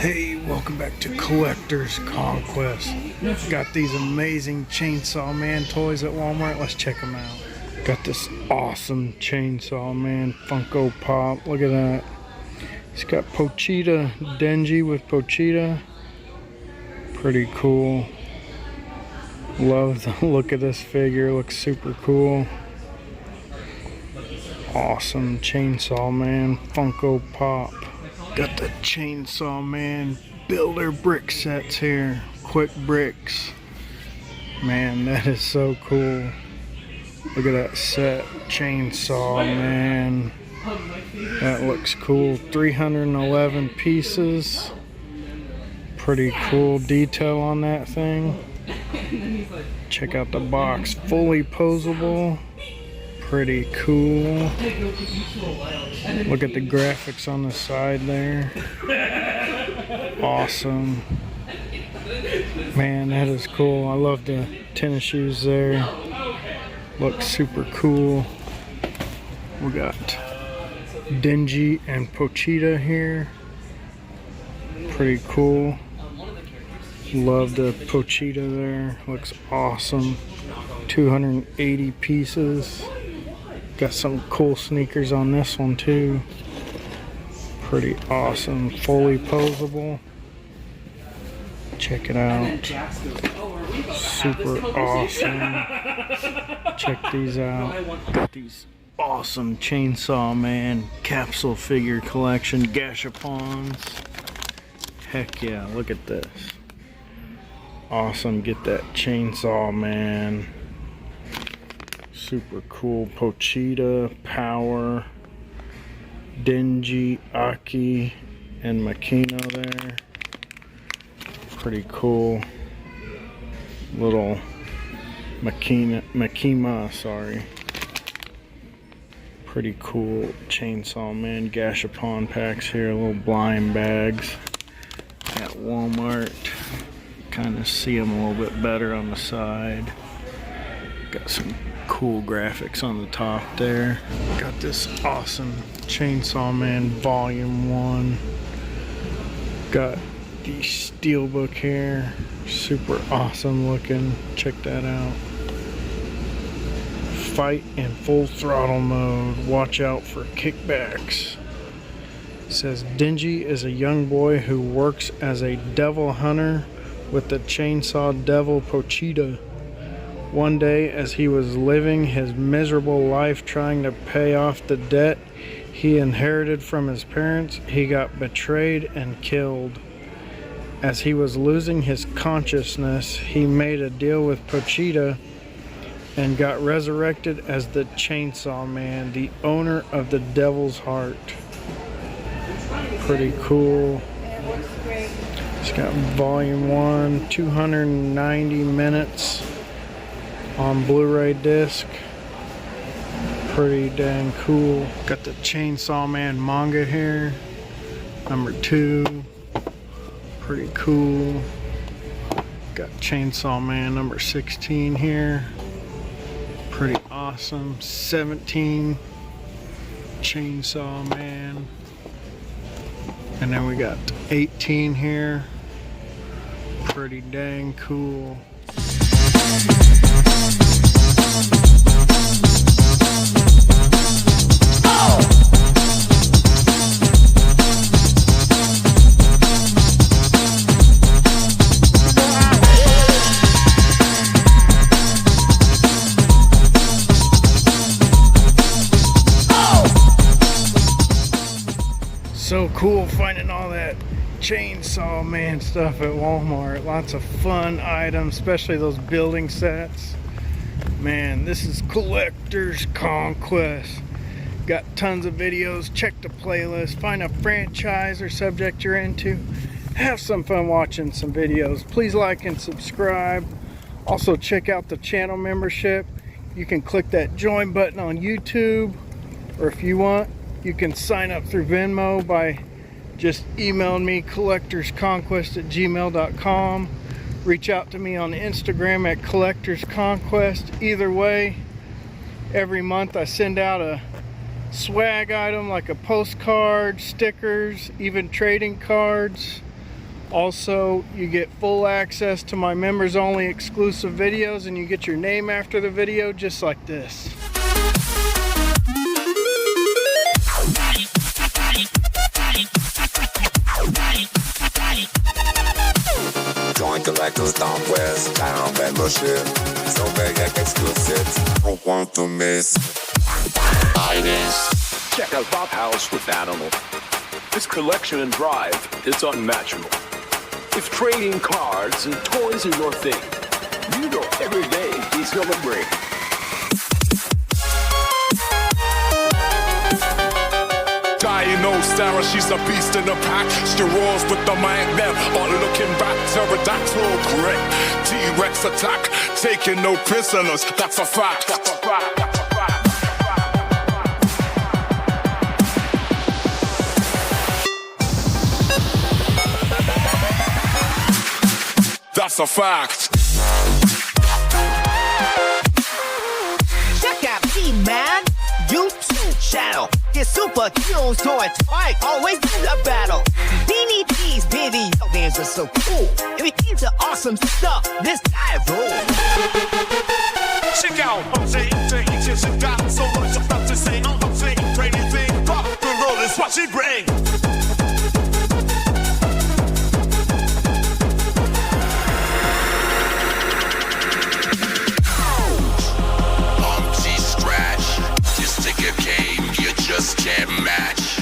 Hey, welcome back to Collector's Conquest. Got these amazing Chainsaw Man toys at Walmart. Let's check them out. Got this awesome Chainsaw Man Funko Pop. Look at that. He's got Pochita, Denji with Pochita. Pretty cool. Love the look of this figure. Looks super cool. Awesome Chainsaw Man Funko Pop. Got the Chainsaw Man builder brick sets here. Quick bricks. Man, that is so cool. Look at that set. Chainsaw Man. That looks cool. 311 pieces. Pretty cool detail on that thing. Check out the box. Fully posable. Pretty cool. Look at the graphics on the side there. Awesome. Man, that is cool. I love the tennis shoes there. Looks super cool. We got Denji and Pochita here. Pretty cool. Love the Pochita there. Looks awesome. 280 pieces. Got some cool sneakers on this one too. Pretty awesome. Fully posable. Check it out. Super awesome. Check these out. Got these awesome Chainsaw Man Capsule Figure Collection gashapons. Heck yeah, look at this. Awesome. Get that Chainsaw Man. Super cool. Pochita, Power, Denji, Aki, and Makima there. Pretty cool. Little Makima, sorry. Pretty cool Chainsaw Man gashapon packs here. Little blind bags at Walmart. Kind of see them a little bit better on the side. Got some cool graphics on the top there. Got this awesome Chainsaw Man Volume 1. Got the Steelbook here. Super awesome looking. Check that out. Fight in full throttle mode. Watch out for kickbacks. It says Denji is a young boy who works as a devil hunter with the chainsaw devil Pochita. One day, as he was living his miserable life trying to pay off the debt he inherited from his parents, he got betrayed and killed. As he was losing his consciousness, he made a deal with Pochita and got resurrected as the Chainsaw Man, the owner of the Devil's Heart. Pretty cool. It's got Volume 1, 290 minutes. On Blu-ray disc. Pretty dang cool. Got the Chainsaw Man manga here. Number 2. Pretty cool. Got Chainsaw Man number 16 here. Pretty awesome. 17. Chainsaw Man. And then we got 18 here. Pretty dang cool. So cool finding all that Chainsaw Man stuff at Walmart. Lots of fun items, especially those building sets. Man, this is Collector's Conquest. Got tons of videos. Check the playlist. Find a franchise or subject you're into. Have some fun watching some videos. Please like and subscribe. Also check out the channel membership. You can click that join button on YouTube, or if you want, you can sign up through Venmo by just emailing me collectorsconquest@gmail.com. Reach out to me on Instagram at Collectors Conquest. Either way, every month I send out a swag item like a postcard, stickers, even trading cards. Also, you get full access to my members only exclusive videos, and you get your name after the video just like this. Join collectors, Conquest, town membership. So many exclusives, don't want to miss. Check out Pophouse with Animal. His collection and drive is unmatchable. If trading cards and toys are your thing, you know every day he's gonna bring. Dino Sarah, she's a beast in the pack. She roars with the mind them, but looking back, pterodactyl grit. T-Rex attack, taking no prisoners, that's a fact. That's a fact. That's a fact. That's a fact. Check out G-Man YouTube channel. His super tunes towards fight, always in a battle. Beanie B's video games are so cool. If you're into awesome stuff, this guy rules. Check out, I'm saying, she got so much stuff to say. I'm saying, crazy thing, rock and roll is what she brings. Just can't match.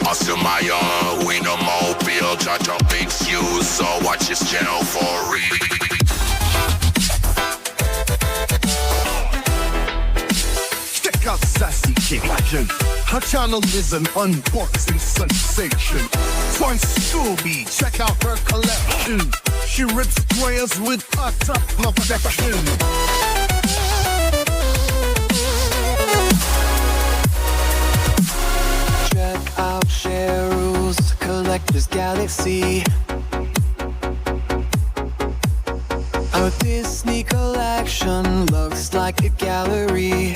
Also my own Wienermobile, judge a big fuse, so watch this channel for real. Check out Sassy Cajun. Her channel is an unboxing sensation. Find Scooby, check out her collection. She rips squares with utter perfection. Check out Cheryl's Collector's Galaxy. Our Disney collection looks like a gallery.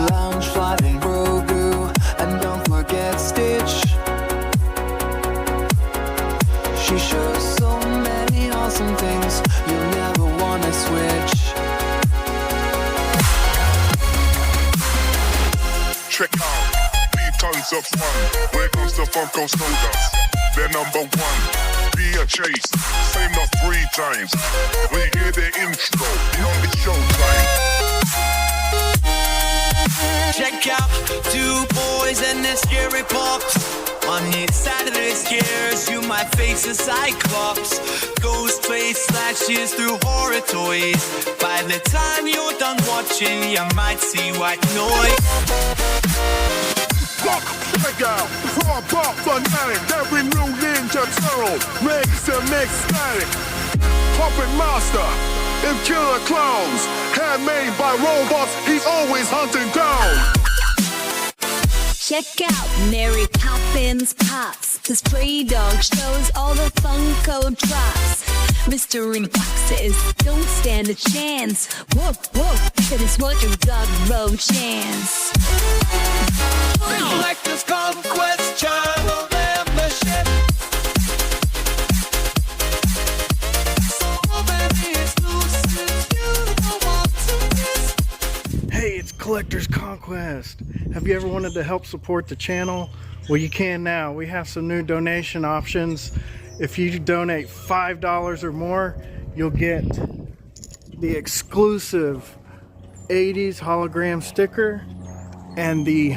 Lounge, Flying Grogu, and don't forget Stitch. She shows so many awesome things, you'll never wanna switch. Check out KeeTons Of Fun. Where goes the Funko Sodas? They're number one. Be a chase. Say enough 3 times. When you hear the intro, you know it's showtime. Check out 2 boys and their scary pops. On each side of their scares, you might face a cyclops. Ghost face slashes through horror toys. By the time you're done watching, you might see white noise. Check out frogpopfanatic. Every new Ninja Turtle. Reze makes static. Puppet Master. And killer clowns. Handmade by robots. He's always hunting down. Check out Mary Poppins Pops. The stray dog shows all the Funko drops. Mystery boxes don't stand a chance. Whoa, whoa, that is what your dog road chance. Collectors Conquest channel membership. So many exclusives you don't want to miss. Hey, it's Collector's Conquest. Have you ever wanted to help support the channel? Well, you can now. We have some new donation options. If you donate $5 or more, you'll get the exclusive 80s hologram sticker and the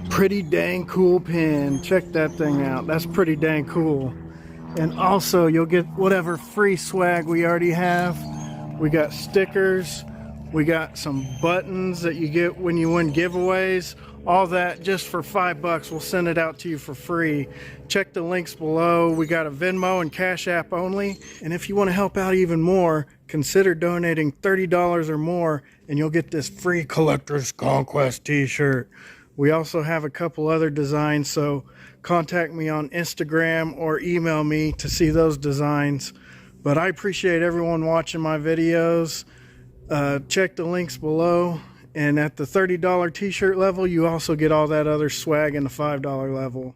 pretty dang cool pin. Check that thing out. That's pretty dang cool. And also, you'll get whatever free swag we already have. We got stickers. We got some buttons that you get when you win giveaways. All that just for $5. We'll send it out to you for free. Check the links below. We got a Venmo and Cash App only. And if you want to help out even more, consider donating $30 or more and you'll get this free Collector's Conquest t-shirt. We also have a couple other designs, so contact me on Instagram or email me to see those designs. But I appreciate everyone watching my videos. Check the links below. And at the $30 t-shirt level, you also get all that other swag in the $5 level.